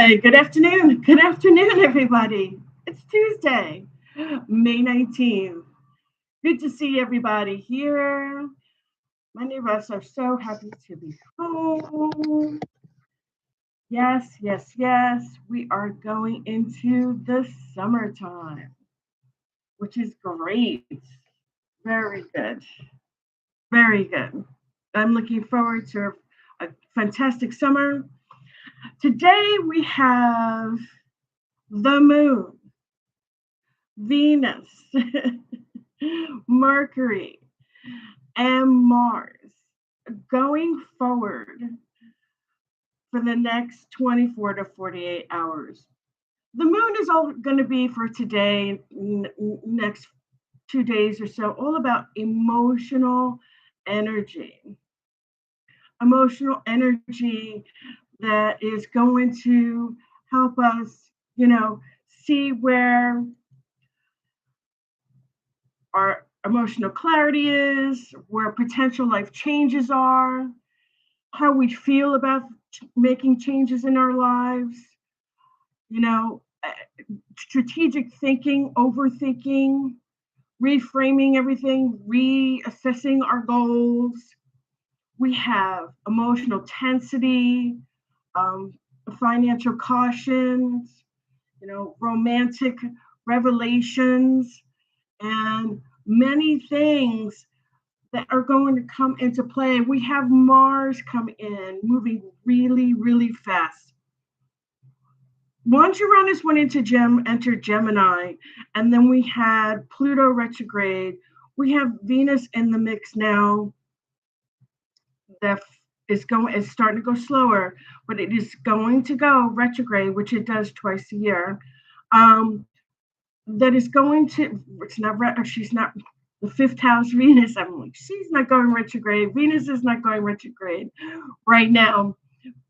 Hi, good afternoon. Good afternoon, everybody. It's Tuesday, May 19th. Good to see everybody here. Many of us are so happy to be home. Yes, yes, yes. We are going into the summertime, which is great. Very good. Very good. I'm looking forward to a fantastic summer. Today we have the moon, Venus, Mercury, and Mars going forward for the next 24 to 48 hours. The moon is all going to be for today, next 2 days or so, all about emotional energy. Emotional energy that is going to help us, see where our emotional clarity is, where potential life changes are, how we feel about making changes in our lives, you know, uh, strategic thinking, overthinking, reframing everything, reassessing our goals. We have emotional tensity, um, financial cautions, romantic revelations, and many things that are going to come into play. We have Mars come in, moving really, really fast. Once Uranus went into entered Gemini, and then we had Pluto retrograde. We have Venus in the mix now. That is starting to go slower, but it is going to go retrograde, which it does twice a year. Um, that is going to. It's not. She's not the fifth house Venus. I'm like, she's not going retrograde. Venus is not going retrograde right now.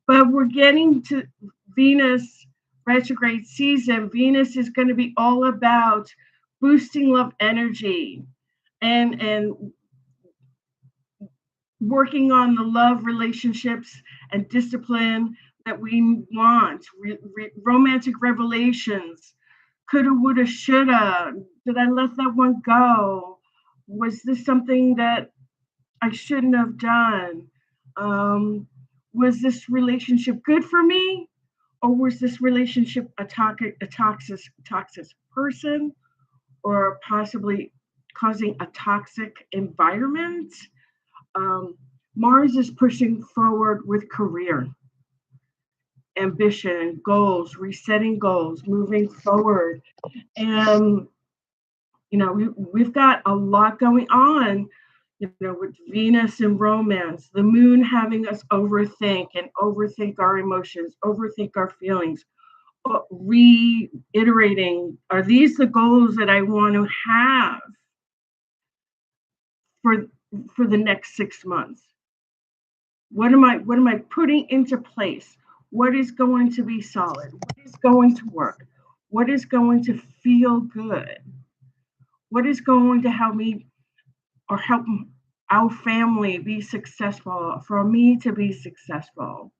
But we're getting to Venus retrograde season. Venus is going to be all about boosting love energy and working on the love relationships and discipline that we want. Romantic revelations. Coulda, woulda, shoulda. Did I let that one go? Was this something that I shouldn't have done? Um, was this relationship good for me, or was this relationship a toxic person, or possibly causing a toxic environment? Um, Mars is pushing forward with career, ambition, goals, resetting goals, moving forward, and we've got a lot going on, with Venus and romance, the moon having us overthink our emotions, overthink our feelings, reiterating, are these the goals that I want to have for the next 6 months? What am I putting into place? What is going to be solid? What is going to work? What is going to feel good? What is going to help me or help our family be successful, for me to be successful,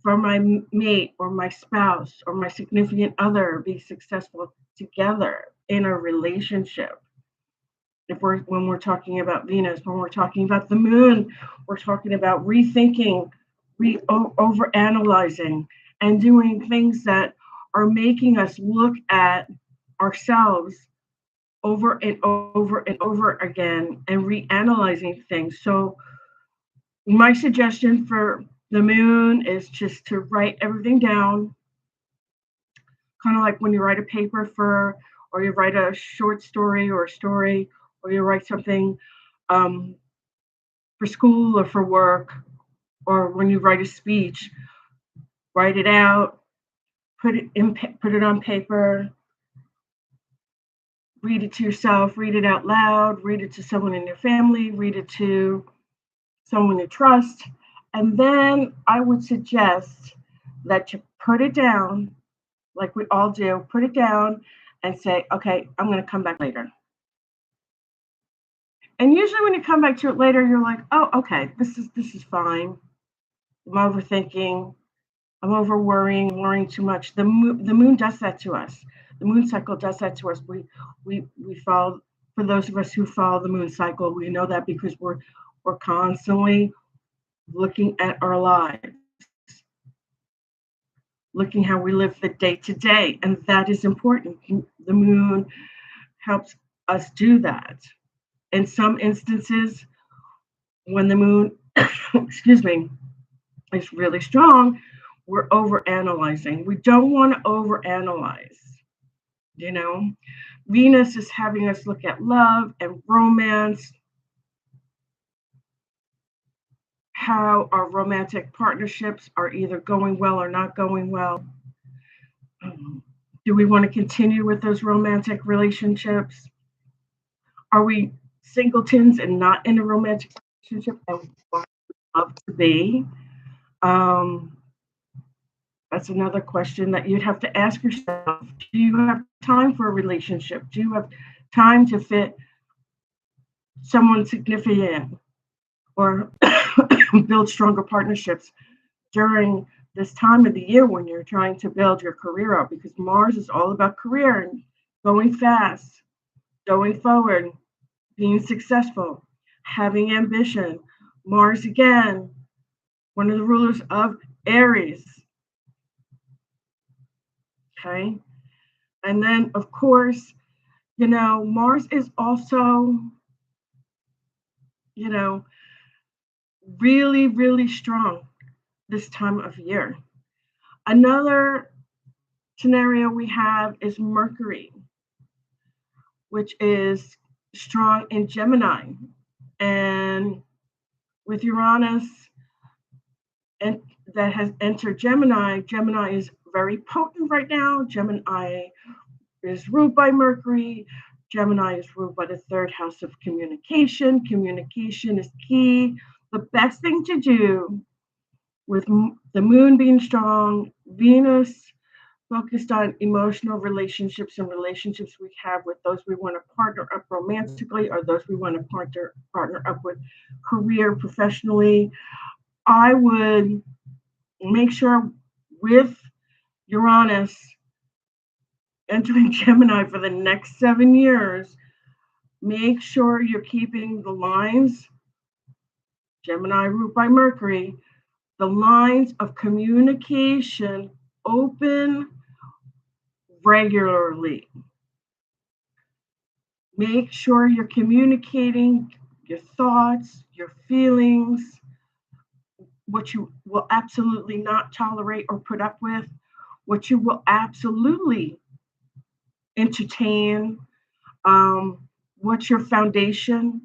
for my mate or my spouse or my significant other be successful together in a relationship? If we're When we're talking about Venus, when we're talking about the moon, we're talking about rethinking, over analyzing, and doing things that are making us look at ourselves over and over and over again and reanalyzing things. So my suggestion for the moon is just to write everything down, kind of like when you write a paper or you write a short story or a story, or you write something um, for school or for work, or when you write a speech, write it out, put it on paper, read it to yourself, read it out loud, read it to someone in your family, read it to someone you trust. And then I would suggest that you put it down, like we all do, put it down and say, okay, I'm going to come back later. And usually when you come back to it later, you're like, oh, okay, this is fine. I'm overthinking. I'm over worrying too much. The moon does that to us. The moon cycle does that to us. We follow. For those of us who follow the moon cycle, we know that because we're constantly looking at our lives, looking how we live the day to day, and that is important. The moon helps us do that. In some instances, when the moon, excuse me, is really strong, we're over analyzing. We don't want to over analyze, you know. Venus is having us look at love and romance, how our romantic partnerships are either going well or not going well. Um, do we want to continue with those romantic relationships? Are we singletons and not in a romantic relationship and want love to be? Um, that's another question that you'd have to ask yourself. Do you have time for a relationship? Do you have time to fit someone significant or build stronger partnerships during this time of the year when you're trying to build your career up? Because Mars is all about career and going fast, going forward, being successful, having ambition. Mars, again, one of the rulers of Aries. Okay. And then, of course, Mars is also, you know, really, really strong this time of year. Another scenario we have is Mercury, which is strong in Gemini. And with Uranus and that has entered Gemini, Gemini is very potent right now. Gemini is ruled by Mercury. Gemini is ruled by the third house of communication. Communication is key. The best thing to do with the moon being strong, Venus focused on emotional relationships and relationships we have with those we want to partner up romantically or those we want to partner up with career professionally. I would make sure with Uranus entering Gemini for the next 7 years, make sure you're keeping the lines, Gemini ruled by Mercury, the lines of communication open regularly. Make sure you're communicating your thoughts, your feelings, what you will absolutely not tolerate or put up with, what you will absolutely entertain, what's your foundation,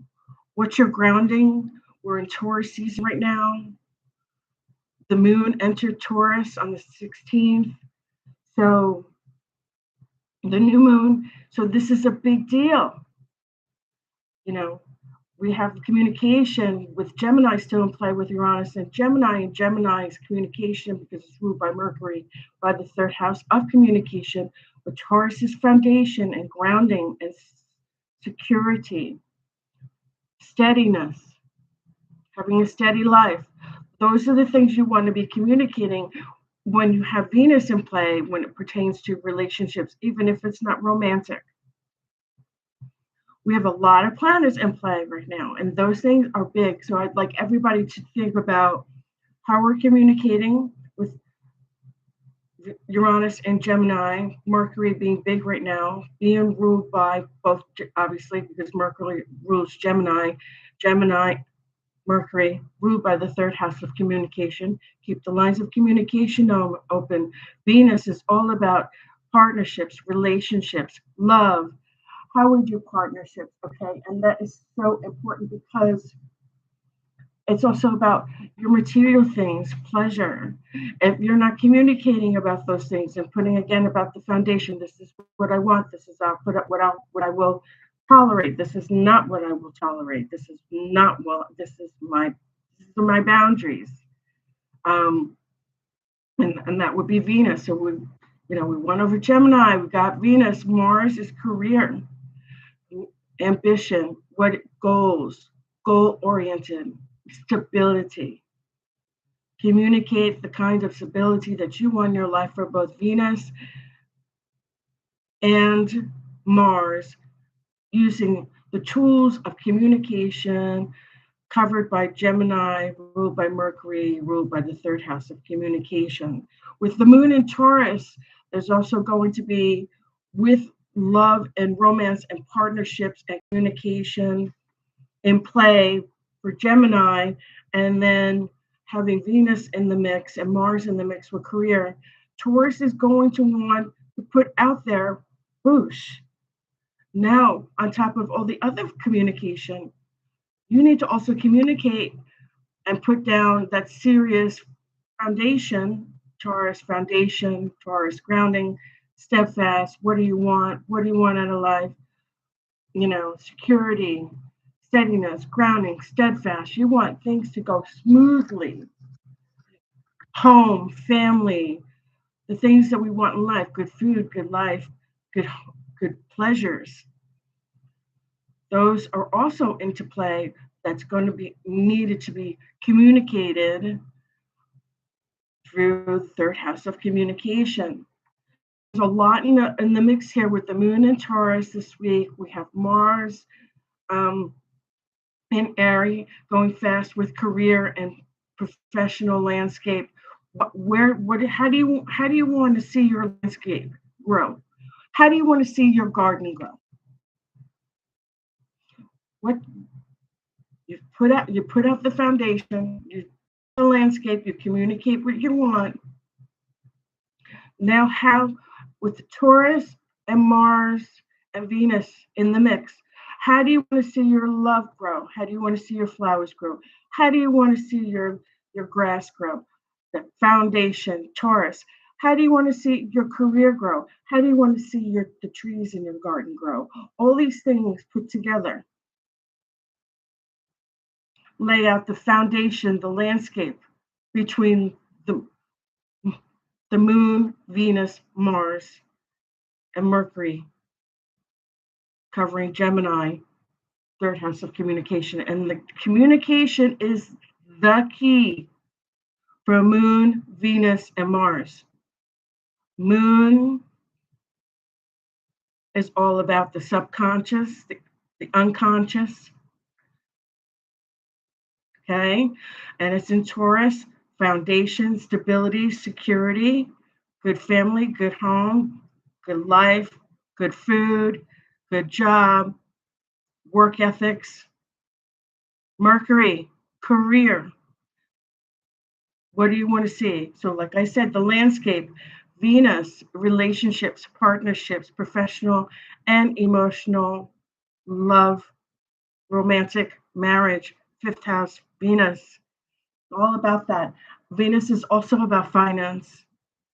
what's your grounding. We're in Taurus season right now. The moon entered Taurus on the 16th. So the new moon. So this is a big deal. You know, we have communication with Gemini still in play with Uranus and Gemini. And Gemini's communication, because it's ruled by Mercury, by the third house of communication, with Taurus's foundation and grounding and security, steadiness, having a steady life. Those are the things you want to be communicating when you have Venus in play when it pertains to relationships, even if it's not romantic. We have a lot of planets in play right now, and those things are big. So I'd like everybody to think about how we're communicating with Uranus and Gemini, Mercury being big right now, being ruled by both, obviously, because Mercury rules Gemini, Gemini, Mercury, ruled by the third house of communication. Keep the lines of communication open. Venus is all about partnerships, relationships, love. How we do partnerships, okay? And that is so important because it's also about your material things, pleasure. If you're not communicating about those things and putting again about the foundation, this is what I want. This is I'll put up what I will tolerate. This is not what I will tolerate. This is not well. These are my boundaries. Um, and that would be Venus. So we went over Gemini. We got Venus. Mars is career, ambition, what goals, goal oriented, stability. Communicate the kind of stability that you want in your life for both Venus and Mars, using the tools of communication covered by Gemini, ruled by Mercury, ruled by the third house of communication. With the moon in Taurus, there's also going to be with love and romance and partnerships and communication in play for Gemini, and then having Venus in the mix and Mars in the mix with career. Taurus is going to want to put out there, boosh. Now, on top of all the other communication, you need to also communicate and put down that serious foundation, Taurus grounding, steadfast. What do you want? What do you want out of life? Security, steadiness, grounding, steadfast. You want things to go smoothly. Home, family, the things that we want in life, good food, good life, good pleasures. Those are also into play. That's going to be needed to be communicated through the third house of communication. There's a lot in the mix here with the moon in Taurus this week. We have Mars in Aries going fast with career and professional landscape. How do you want to see your landscape grow? How do you want to see your garden grow? What you put out the foundation, you the landscape, you communicate what you want. Now, how with Taurus and Mars and Venus in the mix, how do you want to see your love grow? How do you want to see your flowers grow? How do you want to see your grass grow? The foundation, Taurus. How do you want to see your career grow? How do you want to see the trees in your garden grow? All these things put together lay out the foundation, the landscape between the moon, Venus, Mars, and Mercury, covering Gemini, third house of communication. And the communication is the key for moon, Venus, and Mars. Moon is all about the subconscious, the unconscious. Okay, and it's in Taurus, foundation, stability, security, good family, good home, good life, good food, good job, work ethics. Mercury, career. What do you want to see? So, like I said, the landscape, Venus, relationships, partnerships, professional and emotional, love, romantic, marriage, fifth house, Venus, all about that. Venus is also about finance,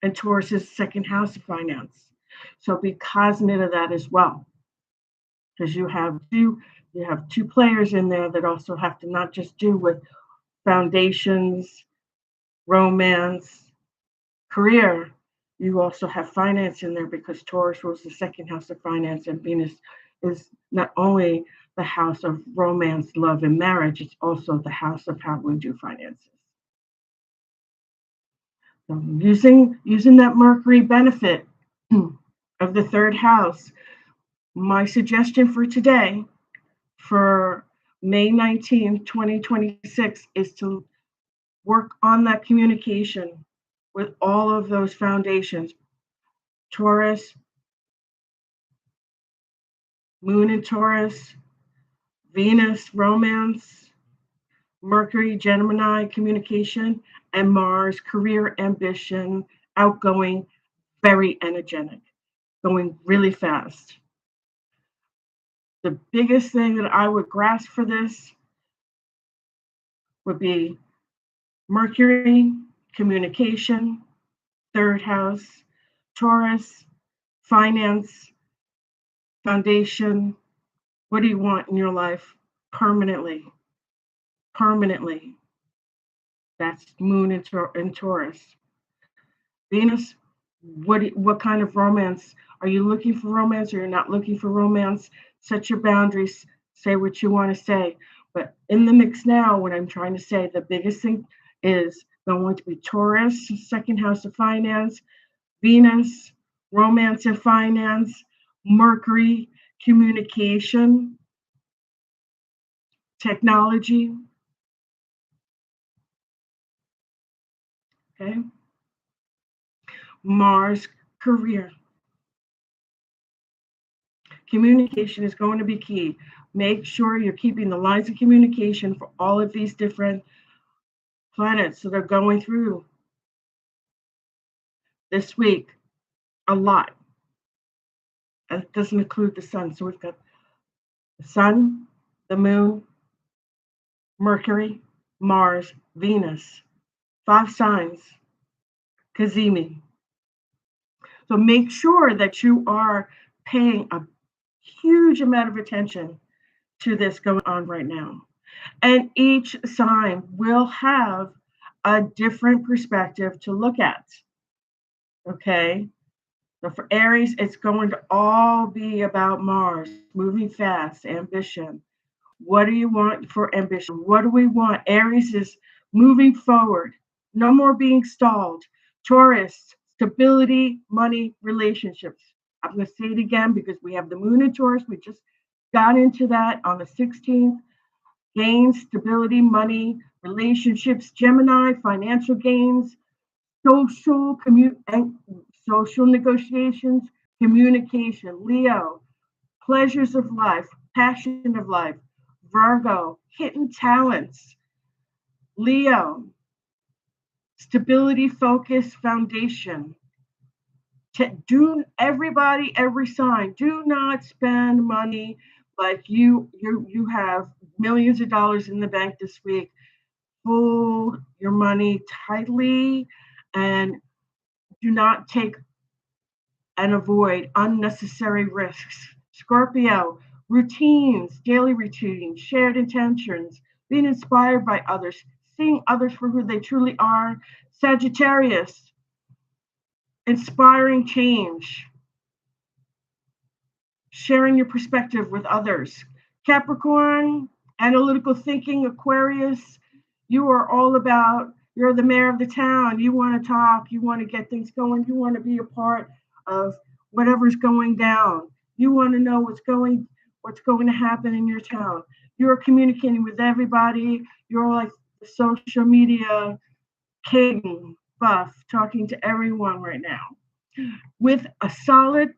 and Taurus is second house of finance. So be cognizant of that as well, because you have two players in there that also have to not just do with foundations, romance, career. You also have finance in there because Taurus was the second house of finance, and Venus is not only the house of romance, love, and marriage, it's also the house of how we do finances. So using that Mercury benefit of the third house, my suggestion for today, for May 19th, 2026, is to work on that communication with all of those foundations. Taurus, moon in Taurus, Venus, romance, Mercury, Gemini, communication, and Mars, career, ambition, outgoing, very energetic, going really fast. The biggest thing that I would grasp for this would be Mercury, communication, third house, Taurus, finance, foundation. What do you want in your life permanently? Permanently. That's moon in Taurus. Venus, what kind of romance? Are you looking for romance or you're not looking for romance? Set your boundaries, say what you want to say. But in the mix now, what I'm trying to say, the biggest thing is going to be Taurus, second house of finance, Venus, romance and finance, Mercury, communication, technology. Okay. Mars, career. Communication is going to be key. Make sure you're keeping the lines of communication for all of these different planets that are going through this week. A lot. That doesn't include the sun. So we've got the sun, the moon, Mercury, Mars, Venus. 5 signs. Kazimi. So make sure that you are paying a huge amount of attention to this going on right now. And each sign will have a different perspective to look at. Okay? So for Aries, it's going to all be about Mars, moving fast, ambition. What do you want for ambition? What do we want? Aries is moving forward, no more being stalled. Taurus, stability, money, relationships. I'm going to say it again because we have the moon in Taurus. We just got into that on the 16th. Gains, stability, money, relationships. Gemini, financial gains, social negotiations, communication. Leo, pleasures of life, passion of life. Virgo, hidden talents. Leo, stability, focus, foundation. Do everybody, every sign, do not spend money like you have millions of dollars in the bank this week. Hold your money tightly and do not take and avoid unnecessary risks. Scorpio, routines, daily routines, shared intentions, being inspired by others, seeing others for who they truly are. Sagittarius, inspiring change, sharing your perspective with others. Capricorn, analytical thinking. Aquarius, you are all about, you're the mayor of the town. You want to talk, you want to get things going, you want to be a part of whatever's going down. You want to know what's going to happen in your town. You're communicating with everybody. You're like the social media king buff, talking to everyone right now. With a solid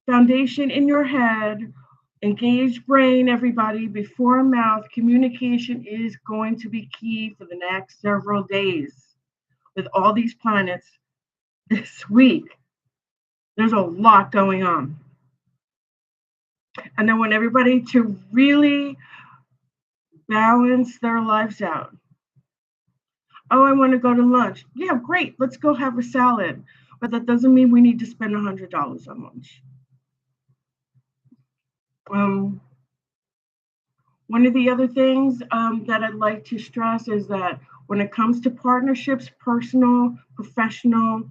foundation in your head, engaged brain, everybody, before mouth, communication is going to be key for the next several days. With all these planets this week, there's a lot going on. And I want everybody to really balance their lives out. Oh, I want to go to lunch. Yeah, great. Let's go have a salad. But that doesn't mean we need to spend $100 on lunch. One of the other things that I'd like to stress is that when it comes to partnerships, personal, professional,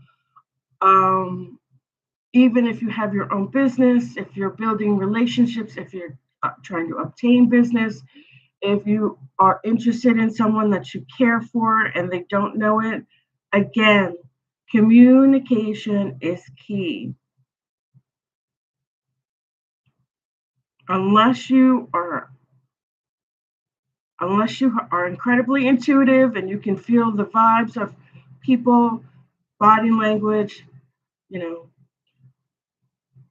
even if you have your own business, if you're building relationships, if you're trying to obtain business, if you are interested in someone that you care for and they don't know it, again, communication is key. Unless you are incredibly intuitive and you can feel the vibes of people, body language,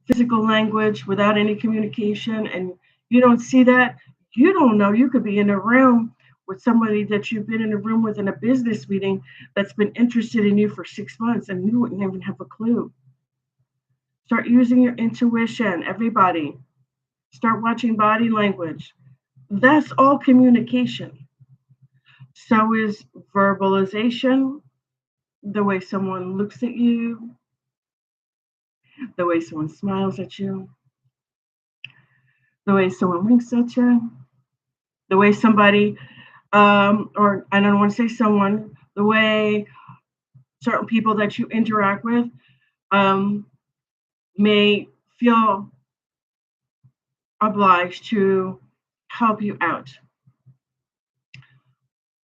physical language without any communication, and you don't see that, you don't know. You could be in a room with somebody that you've been in a room with in a business meeting that's been interested in you for 6 months and you wouldn't even have a clue. Start using your intuition, everybody. Start watching body language. That's all communication. So is verbalization, the way someone looks at you, the way someone smiles at you, the way someone winks at you, the way somebody, or I don't want to say someone, the way certain people that you interact with may feel obliged to help you out.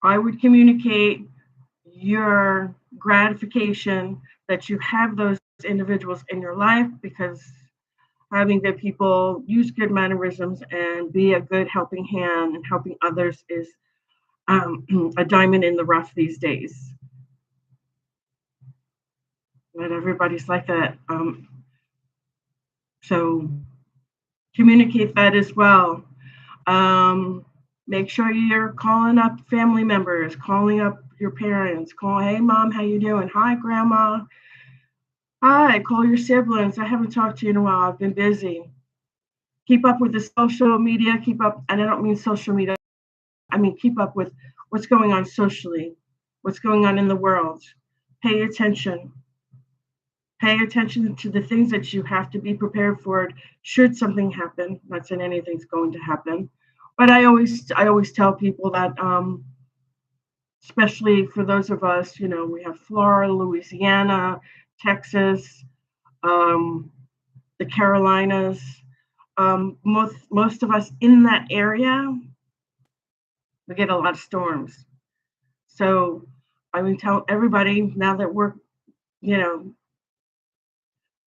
I would communicate your gratification that you have those individuals in your life, because having good people use good mannerisms and be a good helping hand and helping others is a diamond in the rough these days. Not everybody's like that. So communicate that as well. Um, Make sure you're calling up family members, calling up your parents, call, hey mom, how you doing? Hi grandma. Hi, call your siblings. I haven't talked to you in a while. I've been busy. Keep up with the social media, keep up, and I don't mean social media, I mean keep up with what's going on socially, what's going on in the world. Pay attention. Pay attention to the things that you have to be prepared for should something happen. I'm not saying anything's going to happen, but I always tell people that, especially for those of us, we have Florida, Louisiana, Texas, um, the Carolinas. Most of us in that area, we get a lot of storms. So I would tell everybody now that we're, you know,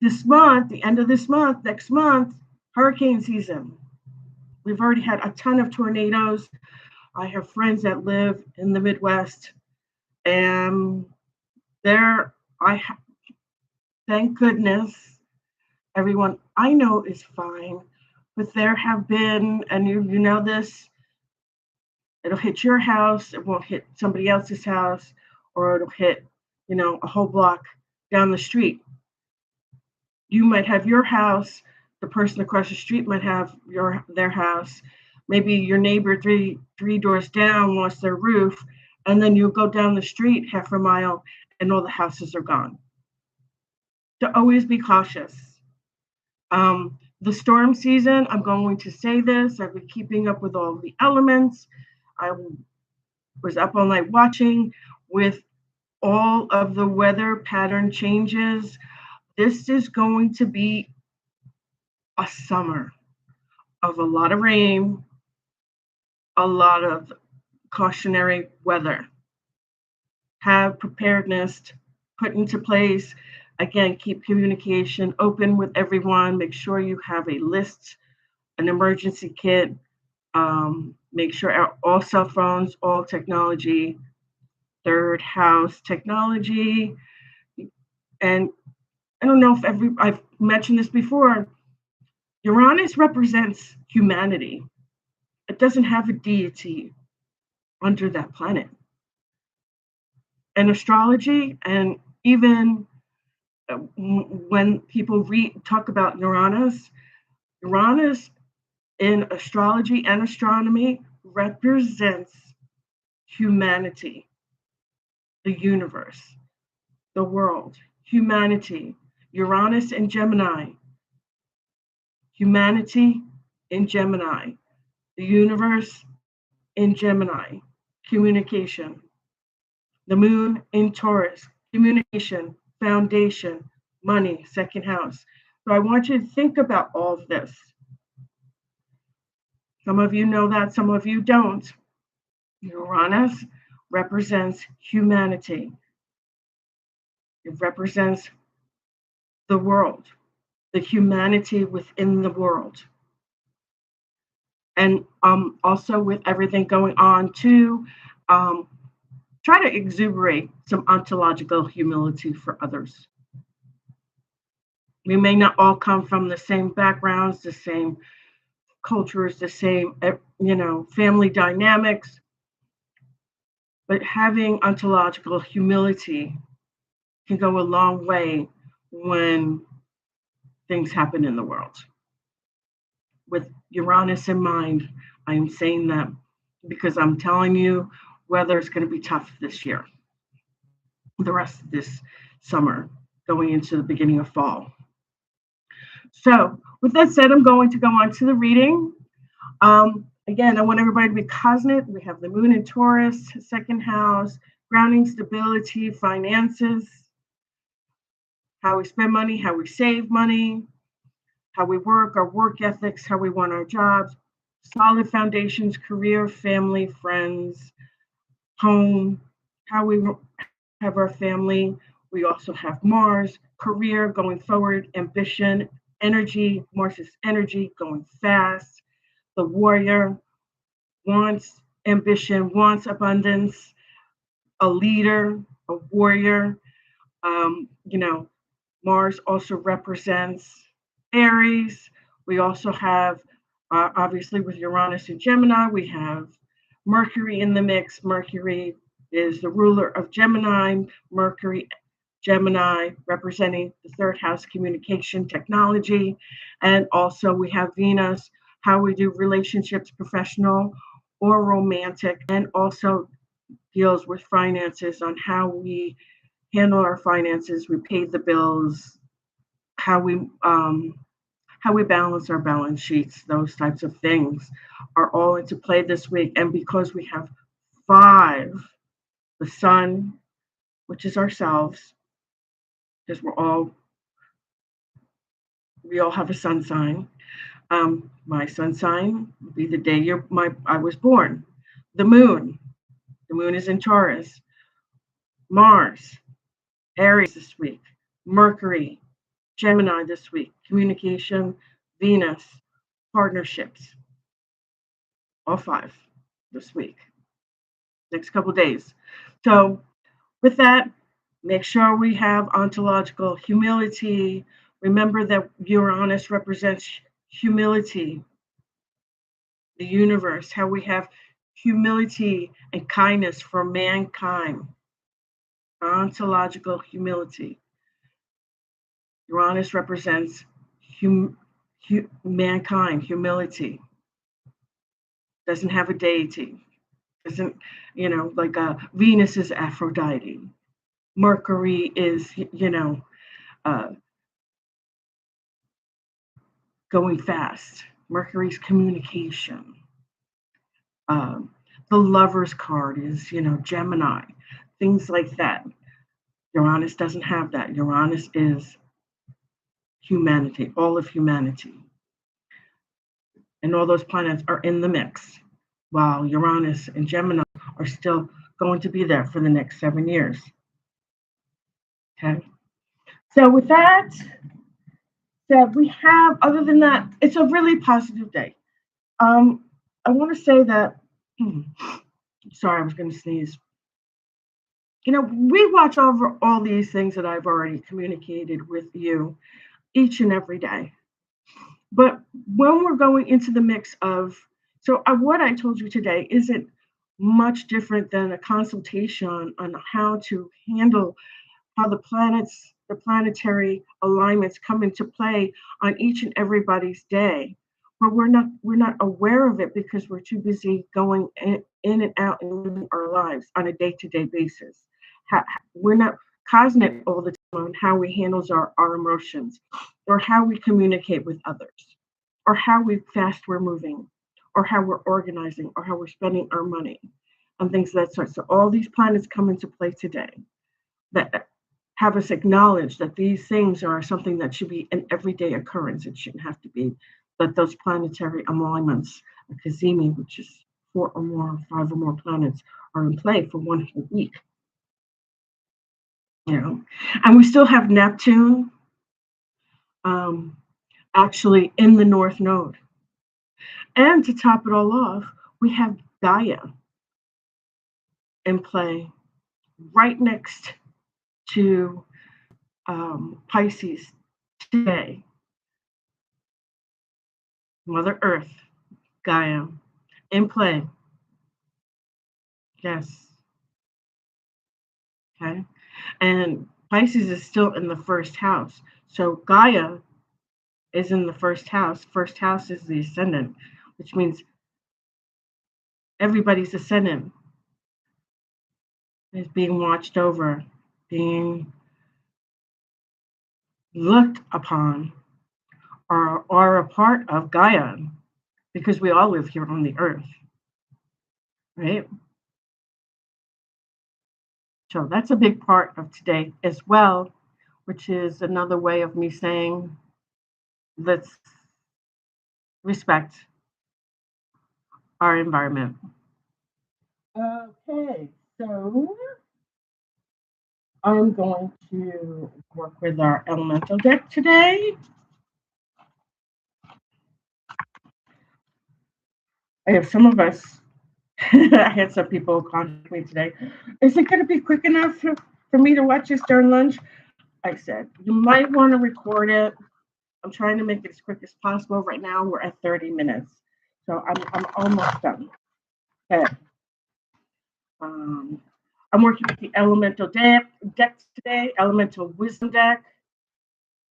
this month, the end of this month, next month, hurricane season. We've already had a ton of tornadoes. I have friends that live in the Midwest, and there, thank goodness, everyone I know is fine. But there have been, and you know this, it'll hit your house, it won't hit somebody else's house, or it'll hit, a whole block down the street. You might have your house, the person across the street might have their house. Maybe your neighbor three doors down wants their roof, and then you go down the street half a mile and all the houses are gone. To always be cautious. The storm season, I'm going to say this, I've been keeping up with all the elements. I was up all night watching with all of the weather pattern changes. This is going to be a summer of a lot of rain, a lot of cautionary weather. Have preparedness put into place. Again, keep communication open with everyone. Make sure you have a list, an emergency kit. Make sure all cell phones, all technology, third house technology. And I don't know if I've mentioned this before. Uranus represents humanity. It doesn't have a deity under that planet. And astrology, and even when people talk about Uranus, Uranus in astrology and astronomy represents humanity, the universe, the world, humanity. Uranus in Gemini, humanity in Gemini, the universe in Gemini, communication. The moon in Taurus, communication, foundation, money, second house. So I want you to think about all of this. Some of you know that, some of you don't. Uranus represents humanity. It represents the world, the humanity within the world. And also with everything going on too, try to exuberate some ontological humility for others. We may not all come from the same backgrounds, the same cultures, the same, family dynamics, but having ontological humility can go a long way when things happen in the world. With Uranus in mind, I am saying that because I'm telling you, weather is going to be tough this year, the rest of this summer, going into the beginning of fall. So with that said, I'm going to go on to the reading. Again, I want everybody to be cognate. We have the moon in Taurus, second house, grounding, stability, finances, how we spend money, how we save money, how we work, our work ethics, how we want our jobs, solid foundations, career, family, friends, home, how we have our family. We also have Mars, career going forward, ambition, energy. Mars is energy going fast. The warrior wants ambition, wants abundance, a leader, a warrior. You know, Mars also represents Aries. We also have, obviously, with Uranus and Gemini, we have Mercury in the mix. Mercury is the ruler of Gemini. Mercury, Gemini, representing the third house, communication, technology. And also, we have Venus, how we do relationships, professional or romantic, and also deals with finances on how we handle our finances, we pay the bills, how we um, how we balance our balance sheets, those types of things are all into play this week. And because we have five, the sun, which is ourselves, because we all have a sun sign. My sun sign would be the day I was born. The moon, the moon is in Taurus. Mars, Aries this week. Mercury, Gemini this week. Communication, Venus, partnerships, all five this week, next couple of days. So, with that, make sure we have ontological humility. Remember that Uranus represents humility, the universe, how we have humility and kindness for mankind. Ontological humility. Uranus represents mankind, humility. Doesn't have a deity. Doesn't, like Venus is Aphrodite. Mercury is, uh, going fast. Mercury's communication. Um, the lover's card is, Gemini. Things like that. Uranus doesn't have that. Uranus is humanity, all of humanity. And all those planets are in the mix, while Uranus and Gemini are still going to be there for the next 7 years. Okay. So with that said, we have, other than that, it's a really positive day. I want to say that, sorry, I was going to sneeze. We watch over all these things that I've already communicated with you each and every day. But when we're going into the mix of, what I told you today isn't much different than a consultation on how to handle how the planetary alignments come into play on each and everybody's day. But we're not aware of it because we're too busy going in and out and living our lives on a day-to-day basis. We're not cognizant all the time on how we handle our emotions, or how we communicate with others, or how fast we're moving, or how we're organizing, or how we're spending our money, and things of that sort. So all these planets come into play today that have us acknowledge that these things are something that should be an everyday occurrence. It shouldn't have to be that those planetary alignments, a Kazemi, which is 5 or more planets, are in play for one whole week. And we still have Neptune actually in the North Node. And to top it all off, we have Gaia in play right next to Pisces today. Mother Earth, Gaia, in play. Yes. Okay. And Pisces is still in the first house. So Gaia is in the first house. First house is the ascendant, which means everybody's ascendant is being watched over, being looked upon, or are a part of Gaia, because we all live here on the earth, right? So that's a big part of today as well, which is another way of me saying let's respect our environment. Okay, so I'm going to work with our elemental deck today. I have some of us, I had some people contact me today. Is it going to be quick enough for me to watch this during lunch? I said, you might want to record it. I'm trying to make it as quick as possible. Right now, we're at 30 minutes. So I'm almost done. Okay. Um, I'm working with the elemental deck today, elemental wisdom deck.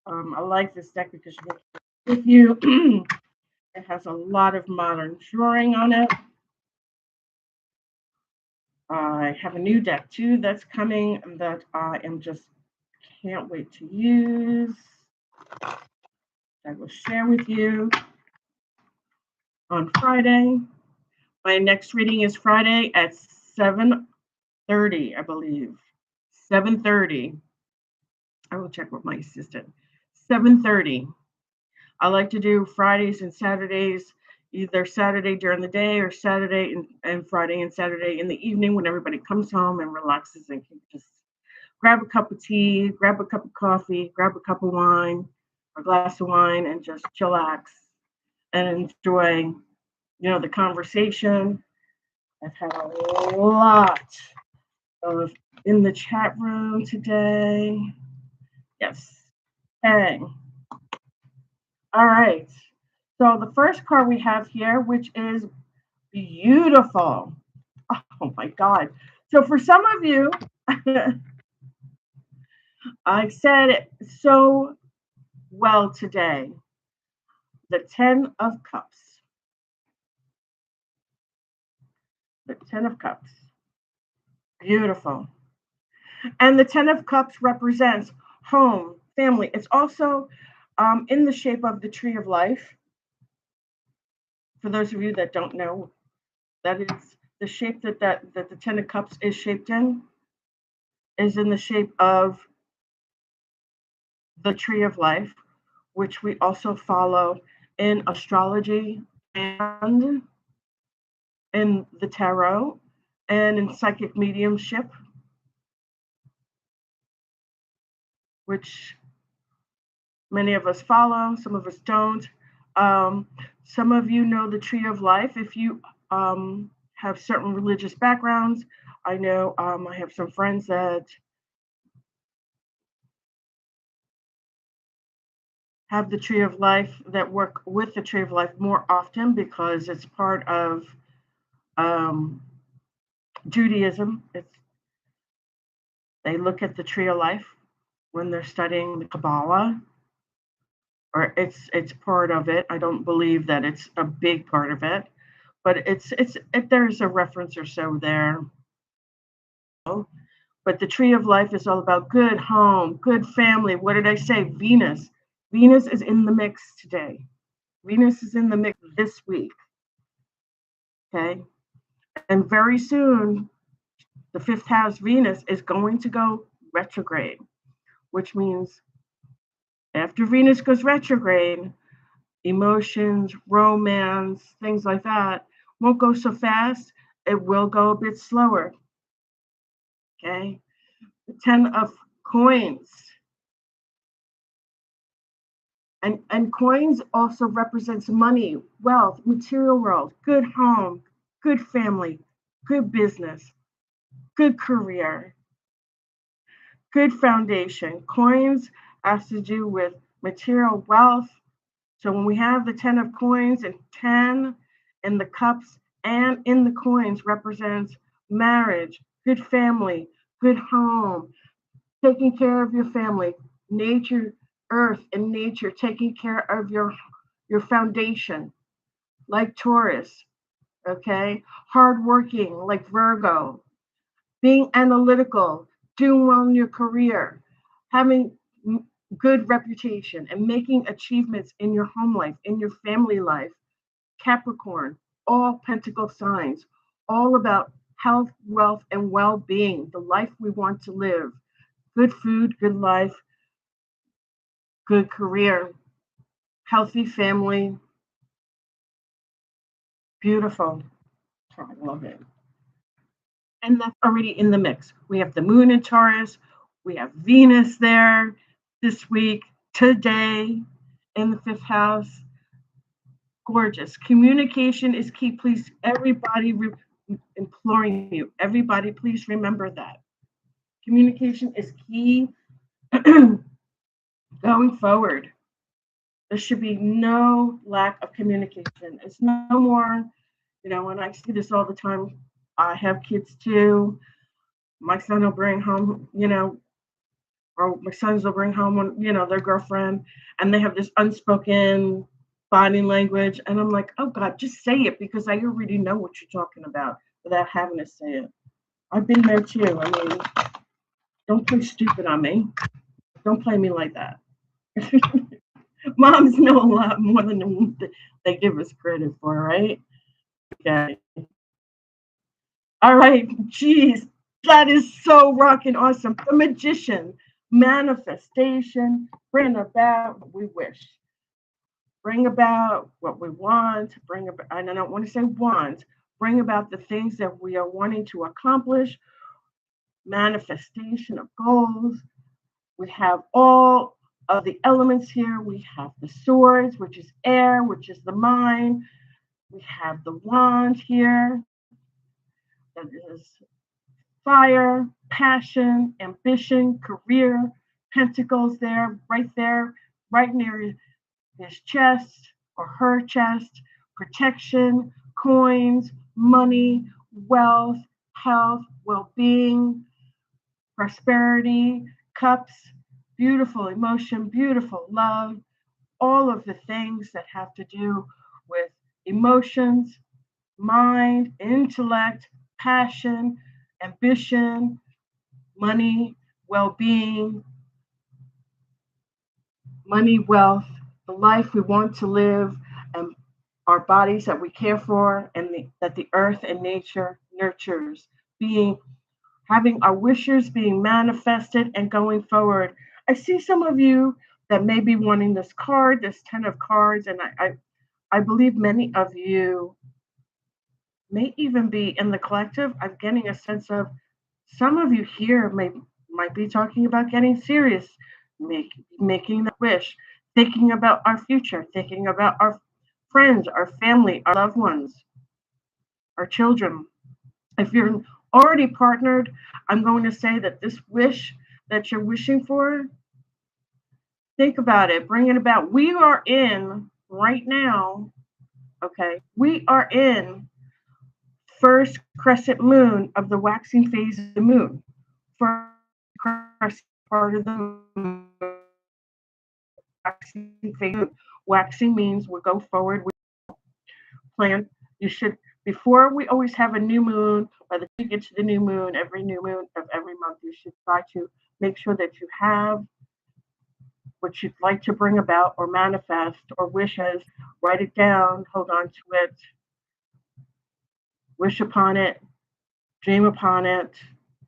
I like this deck because you get with you. It has a lot of modern drawing on it. I have a new deck too that's coming that I am just can't wait to use. I will share with you on Friday. My next reading is Friday at 7:30, I believe. 7:30. I will check with my assistant. 7:30. I like to do Fridays and Saturdays, either Saturday during the day or Saturday and Friday and Saturday in the evening when everybody comes home and relaxes and can just grab a cup of tea, grab a cup of coffee, grab a cup of wine, a glass of wine, and just chillax and enjoy, the conversation. I've had a lot of in the chat room today. Yes. Hey. All right. So the first card we have here, which is beautiful. Oh my God. So for some of you, I said it so well today. The 10 of Cups. The 10 of Cups. Beautiful. And the 10 of Cups represents home, family. It's also in the shape of the tree of life. For those of you that don't know, that is the shape that the 10 of Cups is shaped in, is in the shape of the tree of life, which we also follow in astrology and in the tarot and in psychic mediumship, which many of us follow, some of us don't. Some of you know the tree of life if you have certain religious backgrounds. I know I have some friends that have the tree of life that work with the tree of life more often because it's part of um, Judaism. They look at the tree of life when they're studying the Kabbalah, or it's part of it. I don't believe that it's a big part of it, but there's a reference or so there. But the tree of life is all about good home, good family. What did I say? Venus. Venus is in the mix today. Venus is in the mix this week. Okay. And very soon, the fifth house Venus is going to go retrograde, which means after Venus goes retrograde, emotions, romance, things like that won't go so fast. It will go a bit slower. Okay. The 10 of coins. And coins also represents money, wealth, material world, good home, good family, good business, good career, good foundation. Coins has to do with material wealth. So when we have the 10 of coins and 10 in the cups and in the coins represents marriage, good family, good home, taking care of your family, nature, earth and nature, taking care of your foundation, like Taurus, okay? Hardworking, like Virgo, being analytical, doing well in your career, having good reputation, and making achievements in your home life, in your family life. Capricorn, all pentacle signs, all about health, wealth, and well being, the life we want to live. Good food, good life, good career, healthy family. Beautiful. I love it. And that's already in the mix. We have the moon in Taurus, We have Venus there this week, today, in the fifth house. Gorgeous. Communication is key. Please, everybody, imploring you, everybody, please remember that. Communication is key going forward. There should be no lack of communication. It's no more, and I see this all the time. I have kids too. My son will bring home, or my sons will bring home, their girlfriend, and they have this unspoken body language. And I'm like, oh God, just say it because I already know what you're talking about without having to say it. I've been there too. I mean, don't play stupid on me. Don't play me like that. Moms know a lot more than they give us credit for, right? Okay. All right. Geez, that is so rocking awesome. The magician, manifestation, bring about what we wish. Bring about what we want. Bring about, and I don't want to say want, bring about the things that we are wanting to accomplish, manifestation of goals. We have all of the elements here. We have the swords, which is air, which is the mind. We have the wand here, that is fire, passion, ambition, career, pentacles there, right near his chest or her chest, protection, coins, money, wealth, health, well being, prosperity, cups, beautiful emotion, beautiful love, all of the things that have to do with emotions, mind, intellect, passion, ambition, money, well being, money, wealth, the life we want to live, and our bodies that we care for, and that the earth and nature nurtures, being having our wishes being manifested and going forward. I see some of you that may be wanting this card, this 10 of cards, and I believe many of you may even be in the collective. I'm getting a sense of some of you here might be talking about getting serious, making the wish, thinking about our future, thinking about our friends, our family, our loved ones, our children. If you're already partnered, I'm going to say that this wish that you're wishing for, think about it, bring it about. We are in right now, okay, we are in first crescent moon of the waxing phase of the moon. First crescent part of the moon, waxing phase. Waxing means we go forward, we plan. You should, before we always have a new moon, by the time you get to the new moon, every new moon of every month, you should try to make sure that you have what you'd like to bring about or manifest or wishes. Write it down, hold on to it, wish upon it, dream upon it,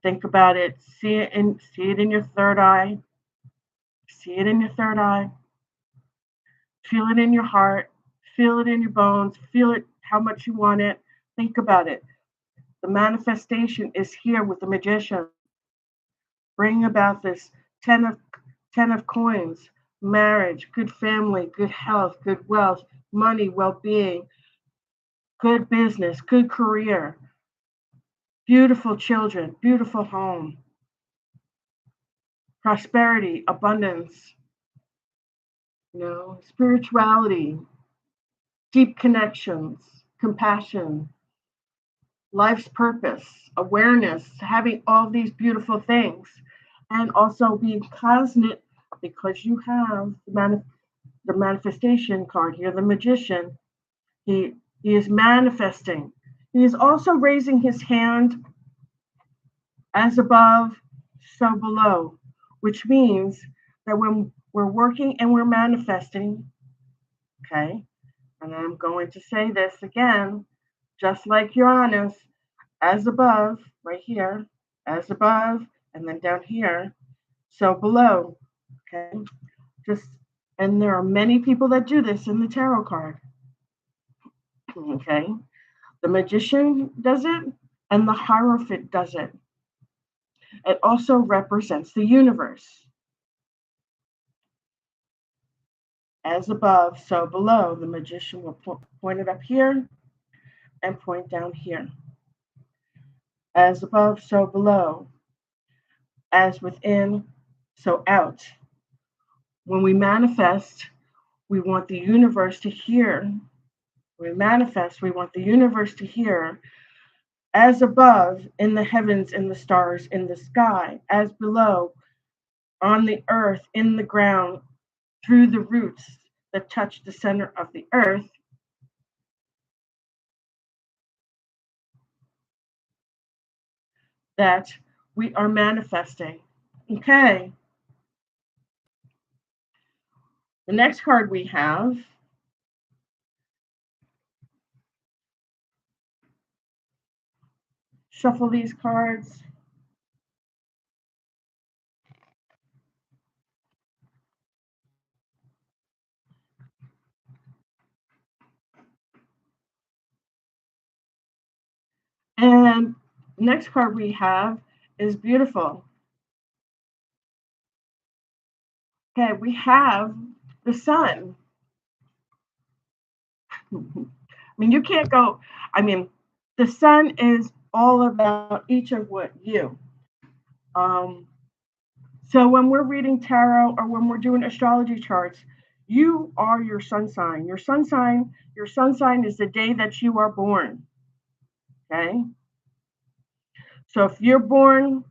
think about it, see it in your third eye, see it in your third eye, feel it in your heart, feel it in your bones, feel it how much you want it, think about it. The manifestation is here with the magician. Bring about this 10 of coins, marriage, good family, good health, good wealth, money, well-being, good business, good career, beautiful children, beautiful home, prosperity, abundance, spirituality, deep connections, compassion, life's purpose, awareness, having all these beautiful things, and also being cognizant because you have the manifestation card here, the magician. He is manifesting. He is also raising his hand as above, so below, which means that when we're working and we're manifesting, okay, and I'm going to say this again, just like Uranus, as above, right here, as above, and then down here, so below, okay, just, and there are many people that do this in the tarot card, okay, the magician does it, and the Hierophant does it. It also represents the universe. As above, so below. The magician will point it up here and point down here. As above, so below. As within, so out. When we manifest, we want the universe to hear. We manifest, we want the universe to hear. As above, in the heavens, in the stars, in the sky. As below, on the earth, in the ground, through the roots that touch the center of the earth. That we are manifesting. Okay. The next card we have shuffle these cards. And next card we have is beautiful. Okay, we have the sun. I mean, you can't go, I mean, the sun is all about each of what you. So when we're reading tarot or when we're doing astrology charts, you are your sun sign. Your sun sign is the day that you are born. Okay? So if you're born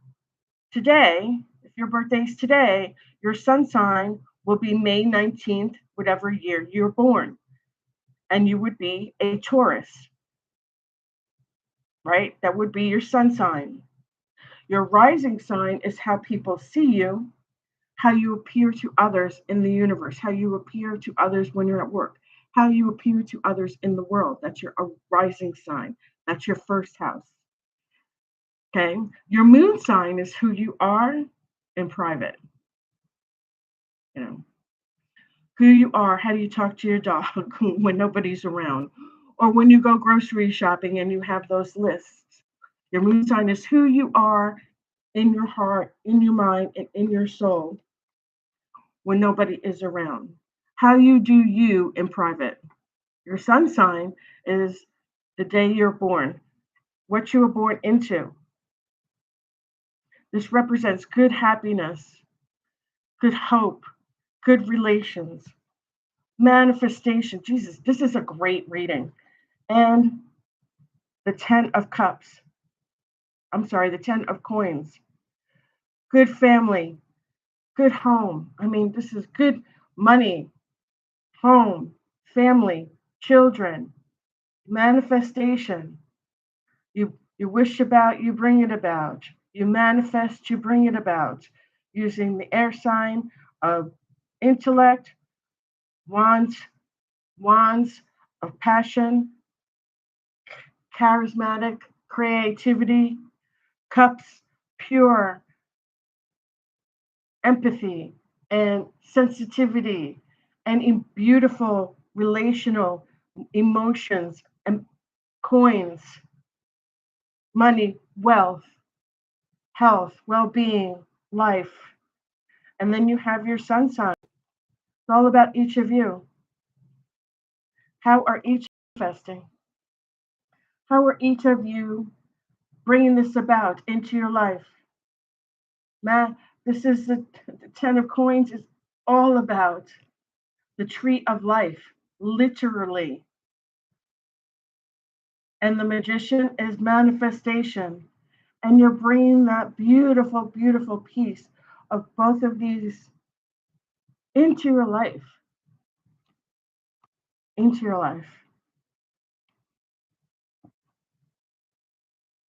today, if your birthday's today, your sun sign will be May 19th, whatever year you're born. And you would be a Taurus, right? That would be your sun sign. Your rising sign is how people see you, how you appear to others in the universe, how you appear to others when you're at work, how you appear to others in the world. That's your rising sign. That's your first house. Okay. Your moon sign is who you are in private. You know, who you are, how do you talk to your dog when nobody's around, or when you go grocery shopping and you have those lists. Your moon sign is who you are in your heart, in your mind, and in your soul when nobody is around. How you do you in private. Your sun sign is the day you're born, what you were born into. This represents good happiness, good hope, good relations, manifestation. Jesus, this is a great reading. And the 10 of cups. I'm sorry, the 10 of coins. Good family, good home. I mean, this is good money, home, family, children, manifestation. You wish about, you bring it about. You manifest, you bring it about. Using the air sign of intellect, wands, wands of passion, charismatic, creativity, cups, pure, empathy and sensitivity and beautiful relational emotions and coins, money, wealth, health, well-being, life. And then you have your sun sign. It's all about each of you. How are each manifesting? How are each of you bringing this about into your life? Man, this is the 10 of coins is all about the tree of life, literally. And the magician is manifestation. And you're bringing that beautiful, beautiful piece of both of these into your life. Into your life.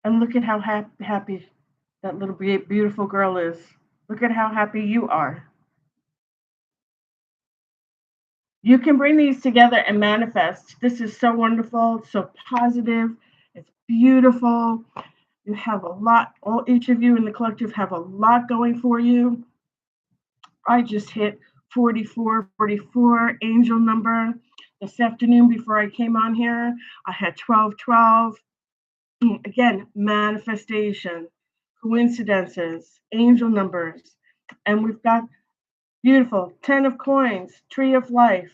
And look at how happy that little beautiful girl is. Look at how happy you are. You can bring these together and manifest. This is so wonderful, it's so positive, it's beautiful. You have a lot, each of you in the collective have a lot going for you. I just hit 4444 angel number this afternoon before I came on here. I had 1212. Again, manifestation. coincidences, angel numbers, and we've got beautiful 10 of coins, tree of life,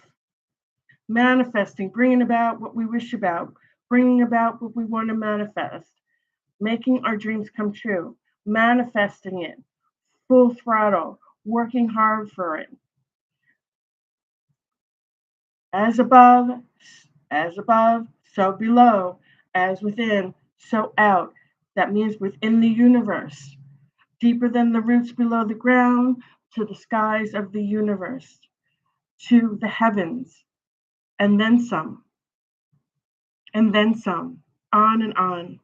manifesting, bringing about what we wish about, bringing about what we want to manifest, making our dreams come true, manifesting it, full throttle, working hard for it. As above, as above, so below, as within, so out. That means within the universe, deeper than the roots below the ground, to the skies of the universe, to the heavens, and then some, and then some, on and on.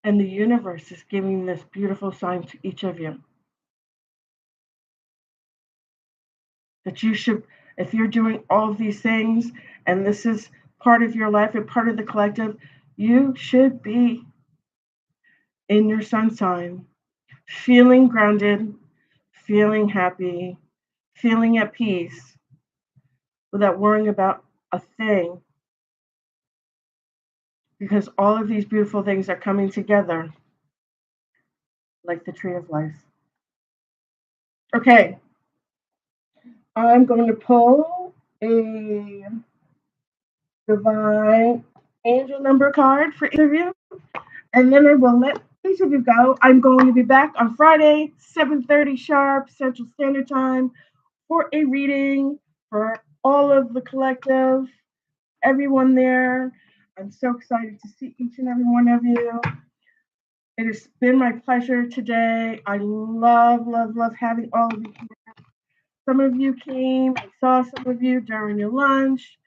And the universe is giving this beautiful sign to each of you that you should, if you're doing all of these things and this is part of your life and part of the collective, you should be in your sun sign, feeling grounded, feeling happy, feeling at peace without worrying about a thing, because all of these beautiful things are coming together like the tree of life. Okay, I'm going to pull a divine angel number card for each of you, and then I will let each of you go. I'm going to be back on Friday, 7:30 sharp Central Standard Time, for a reading for all of the collective, everyone there. I'm so excited to see each and every one of you. It has been my pleasure today. I love, love, love having all of you here. Some of you came. I saw some of you during your lunch.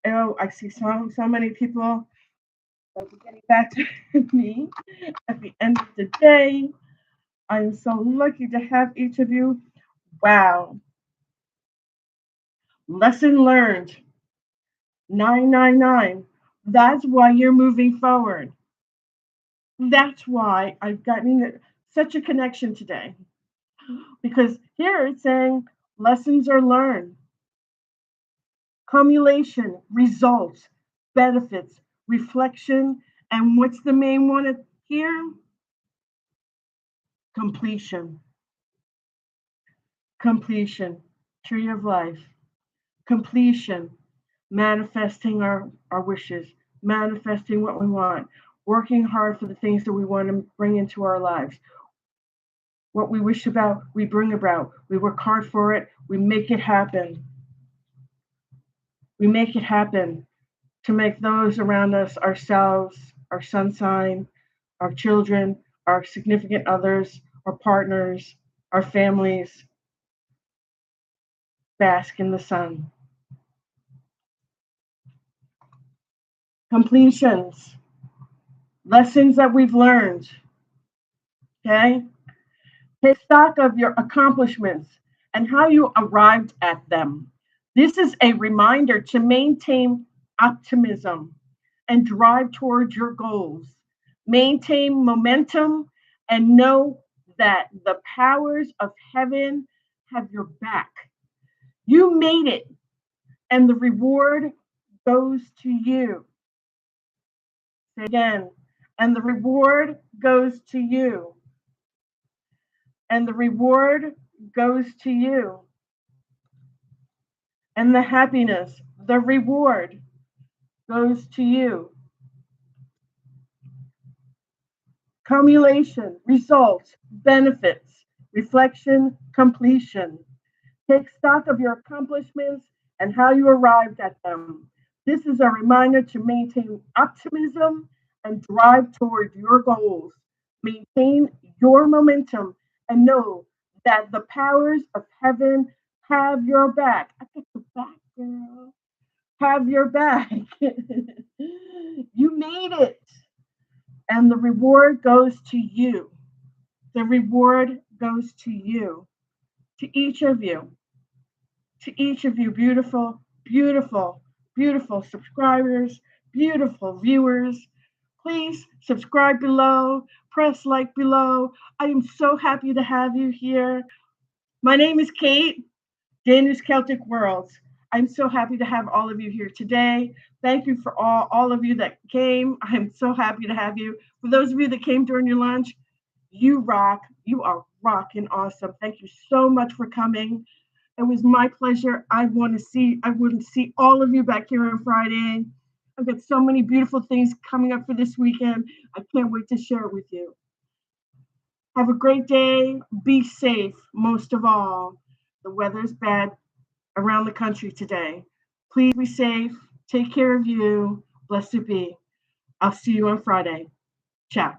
Oh, I see so many people getting back to me at the end of the day. I'm so lucky to have each of you. Wow. Lesson learned. 999. That's why you're moving forward. That's why I've gotten such a connection today. Because here it's saying lessons are learned, cumulation, results, benefits, reflection, and what's the main one here? Completion. Completion. Tree of life. Completion. Manifesting our wishes, manifesting what we want, working hard for the things that we want to bring into our lives. What we wish about, we bring about. We work hard for it. We make it happen. We make it happen to make those around us, ourselves, our sun sign, our children, our significant others, our partners, our families, bask in the sun. Completions, lessons that we've learned. Okay? Take stock of your accomplishments and how you arrived at them. This is a reminder to maintain optimism and drive towards your goals. Maintain momentum and know that the powers of heaven have your back. You made it, and the reward goes to you. Say again, and the reward goes to you. And the reward goes to you. And the happiness, the reward goes to you. Cumulation, results, benefits, reflection, completion. Take stock of your accomplishments and how you arrived at them. This is a reminder to maintain optimism and drive toward your goals. Maintain your momentum and know that the powers of heaven have your back. I got your back, girl. Have your back. You made it. And the reward goes to you. The reward goes to you, to each of you, to each of you, beautiful, beautiful, beautiful subscribers, beautiful viewers. Please subscribe below, press like below. I am so happy to have you here. My name is Kate, Daniel's Celtic Worlds. I'm so happy to have all of you here today. Thank you for all of you that came. I'm so happy to have you. For those of you that came during your lunch, you rock. You are rocking awesome. Thank you so much for coming. It was my pleasure. I want to see all of you back here on Friday. I've got so many beautiful things coming up for this weekend. I can't wait to share it with you. Have a great day. Be safe, most of all. The weather's bad around the country today. Please be safe. Take care of you. Blessed be. I'll see you on Friday. Ciao.